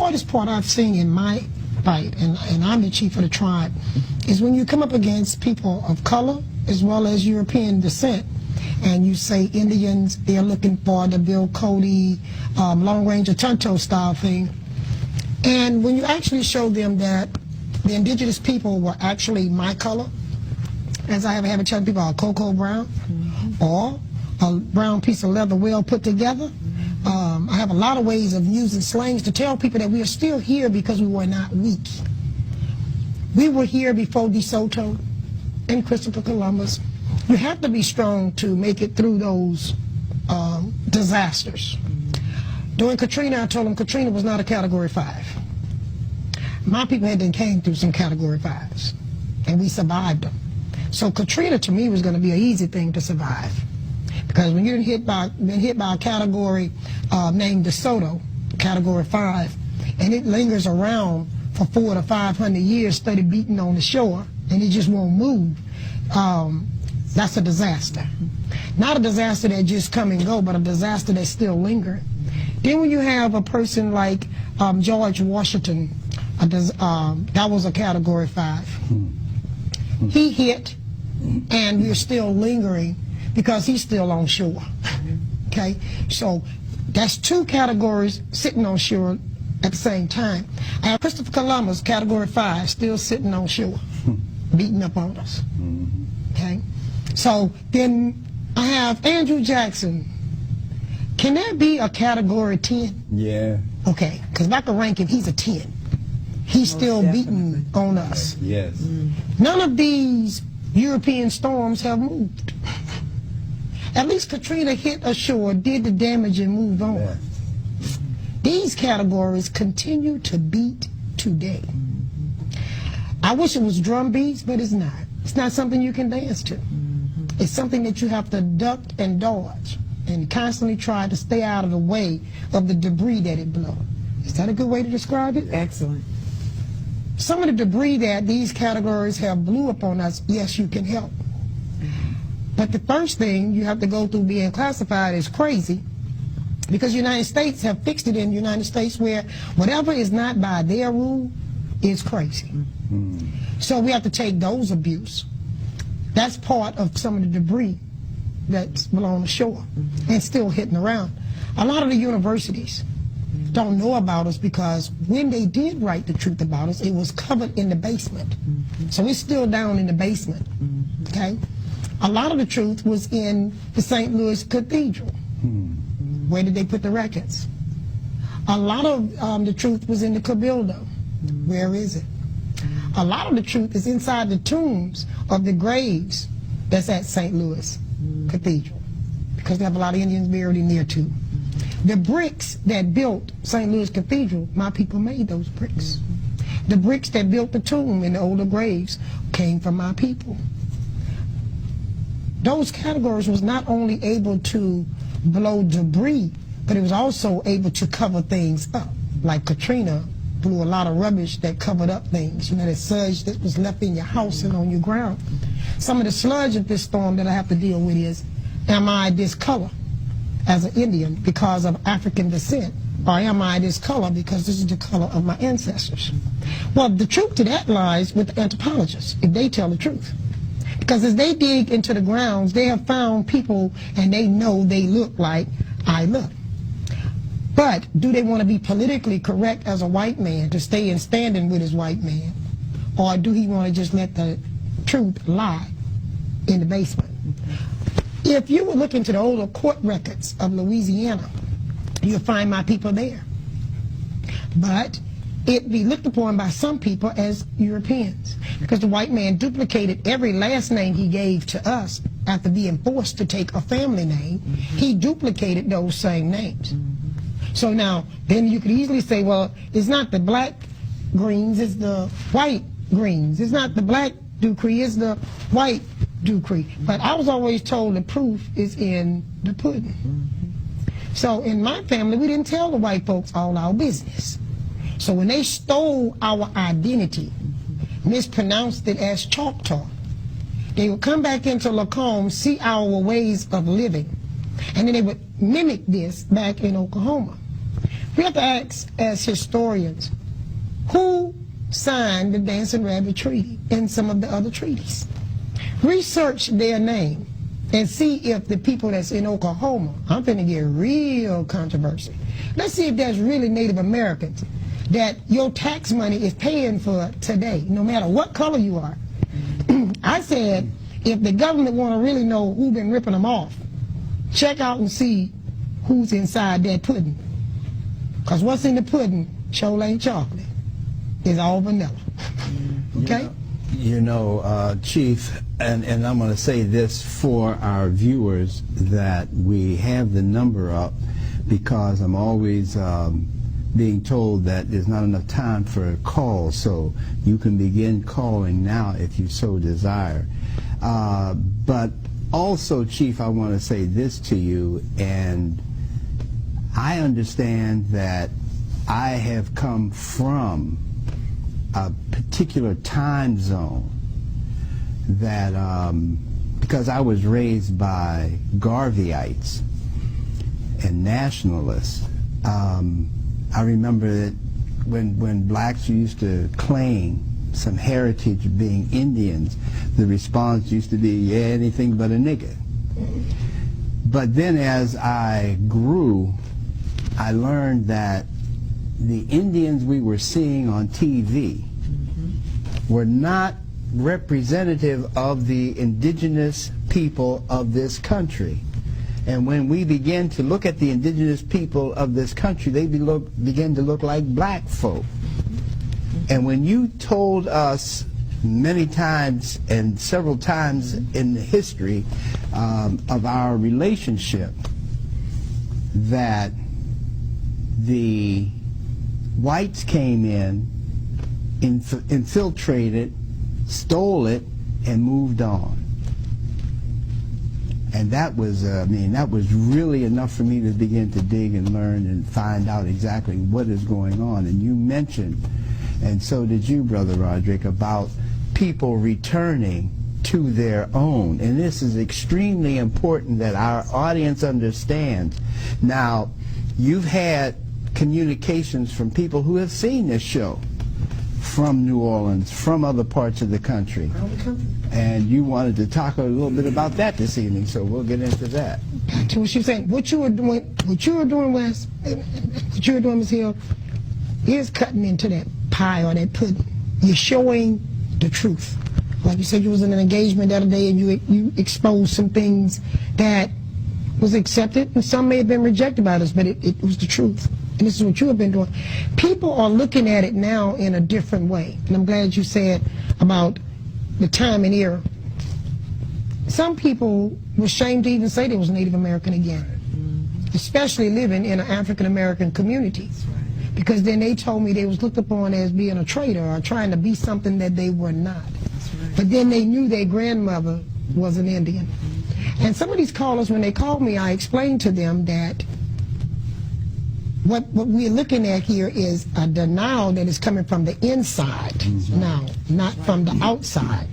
hardest part I've seen in my fight, and I'm the chief of the tribe, is when you come up against people of color as well as European descent, and you say Indians, they're looking for the Bill Cody long range or tonto style thing, and when you actually show them that the indigenous people were actually my color, as I have a habit telling people, a cocoa brown, or a brown piece of leather well put together. I have a lot of ways of using slangs to tell people that we are still here because we were not weak. We were here before DeSoto and Christopher Columbus. You have to be strong to make it through those disasters. During Katrina, I told them Katrina was not a Category 5. My people had then came through some Category 5s, and we survived them. So Katrina, to me, was going to be an easy thing to survive. Because when you're hit by a category named DeSoto, Category 5, and it lingers around for 400 to 500 years, steady beating on the shore, and it just won't move, that's a disaster. Not a disaster that just come and go, but a disaster that's still lingering. Then when you have a person like George Washington, that was a Category 5. He hit, and we're still lingering because he's still on shore. Okay, so that's two categories sitting on shore at the same time. I have Christopher Columbus, Category 5, still sitting on shore, beating up on us. Okay, so then I have Andrew Jackson. Can that be a Category 10? Yeah. Okay, because if I can rank him, he's a 10. He's still beating on us. Yes. None of these European storms have moved. At least Katrina hit ashore, did the damage, and moved on. Yeah. These categories continue to beat today. I wish it was drum beats, but it's not. It's not something you can dance to. It's something that you have to duck and dodge and constantly try to stay out of the way of the debris that it blows. Is that a good way to describe it? Excellent. Some of the debris that these categories have blew upon us, yes, you can help. But the first thing you have to go through being classified as crazy, because the United States have fixed it in the United States where whatever is not by their rule is crazy. So we have to take those abuse. That's part of some of the debris that's below the shore and still hitting around. A lot of the universities don't know about us because when they did write the truth about us, it was covered in the basement. So it's still down in the basement, okay? A lot of the truth was in the St. Louis Cathedral. Where did they put the records? A lot of the truth was in the Cabildo. Where is it? A lot of the truth is inside the tombs of the graves that's at St. Louis Cathedral, because they have a lot of Indians buried in there too. The bricks that built St. Louis Cathedral, my people made those bricks. The bricks that built the tomb in the older graves came from my people. Those categories was not only able to blow debris, but it was also able to cover things up. Like Katrina blew a lot of rubbish that covered up things. You know, that sludge that was left in your house and on your ground. Some of the sludge of this storm that I have to deal with is, am I this color as an Indian because of African descent? Or am I this color because this is the color of my ancestors? Well, the truth to that lies with the anthropologists, if they tell the truth. Because as they dig into the grounds, they have found people and they know they look like I look. But do they want to be politically correct as a white man to stay in standing with his white man? Or do he want to just let the truth lie in the basement? If you would look into the older court records of Louisiana, you'll find my people there. But it be looked upon by some people as Europeans, because the white man duplicated every last name he gave to us after being forced to take a family name. He duplicated those same names. So now, then you could easily say, well, it's not the black Greens, it's the white Greens. It's not the black Dupree, it's the white Dupree. But I was always told the proof is in the pudding. So in my family, we didn't tell the white folks all our business. So when they stole our identity, mispronounced it as Choctaw, they would come back into Lacombe, see our ways of living, and then they would mimic this back in Oklahoma. We have to ask, as historians, who signed the Dancing Rabbit Treaty and some of the other treaties? Research their name and see if the people that's in Oklahoma, I'm finna get real controversy. Let's see if there's really Native Americans that your tax money is paying for today, no matter what color you are. I said, if the government want to really know who's been ripping them off, check out and see who's inside that pudding. Because what's in the pudding sure ain't chocolate. It's all vanilla. Okay? Chief, and I'm going to say this for our viewers, that we have the number up because I'm always being told that there's not enough time for calls, so you can begin calling now if you so desire. But also, Chief, I want to say this to you, and I understand that I have come from a particular time zone that, because I was raised by Garveyites and nationalists, I remember that when blacks used to claim some heritage of being Indians, the response used to be, yeah, anything but a nigger. But then as I grew, I learned that the Indians we were seeing on TV were not representative of the indigenous people of this country. And when we begin to look at the indigenous people of this country, they begin to look like black folk. And when you told us many times and several times in the history of our relationship that the whites came in, infiltrated, stole it, and moved on. And that was, that was really enough for me to begin to dig and learn and find out exactly what is going on. And you mentioned, and so did you, Brother Roderick, about people returning to their own. And this is extremely important that our audience understands. Now, you've had communications from people who have seen this show from New Orleans, from other parts of the country. And you wanted to talk a little bit about that this evening, so we'll get into that. To what you're saying, what you were doing, Wes, what you were doing, Ms. Hill, is cutting into that pie or that pudding. You're showing the truth. Like you said, you was in an engagement the other day and you exposed some things that was accepted, and some may have been rejected by us, but it was the truth. And this is what you have been doing. People are looking at it now in a different way. And I'm glad you said about the time and era. Some people were ashamed to even say they was Native American again, especially living in an African American community. Because then they told me they was looked upon as being a traitor or trying to be something that they were not. But then they knew their grandmother was an Indian. And some of these callers, when they called me, I explained to them that what we're looking at here is a denial that is coming from the inside now, not from the outside.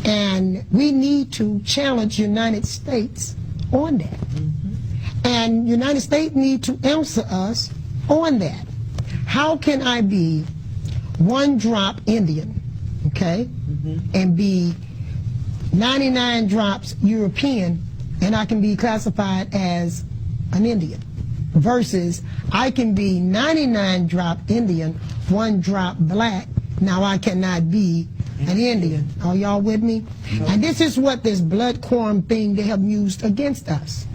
And we need to challenge United States on that. And United States need to answer us on that. How can I be one drop Indian, okay, and be 99 drops European, and I can be classified as an Indian, versus I can be 99 drop Indian, 1 drop black, now I cannot be an Indian. Are y'all with me? And this is what this blood quorum thing they have used against us.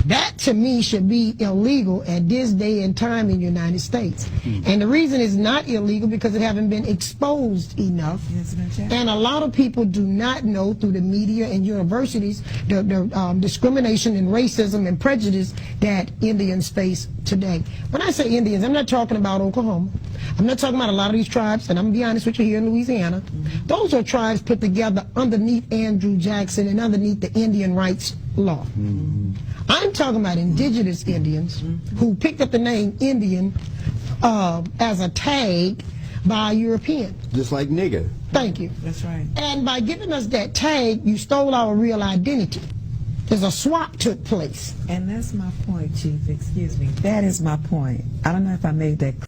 That, to me, should be illegal at this day and time in the United States. And the reason it's not illegal because it haven't been exposed enough. And a lot of people do not know through the media and universities the discrimination and racism and prejudice that Indians face today. When I say Indians, I'm not talking about Oklahoma. I'm not talking about a lot of these tribes, and I'm going to be honest with you, here in Louisiana. Those are tribes put together underneath Andrew Jackson and underneath the Indian rights law. I'm talking about indigenous Indians who picked up the name Indian as a tag by a European. Just like nigger. Thank you. That's right. And by giving us that tag, you stole our real identity. There's a swap took place. And that's my point, Chief. Excuse me. That is my point. I don't know if I made that clear.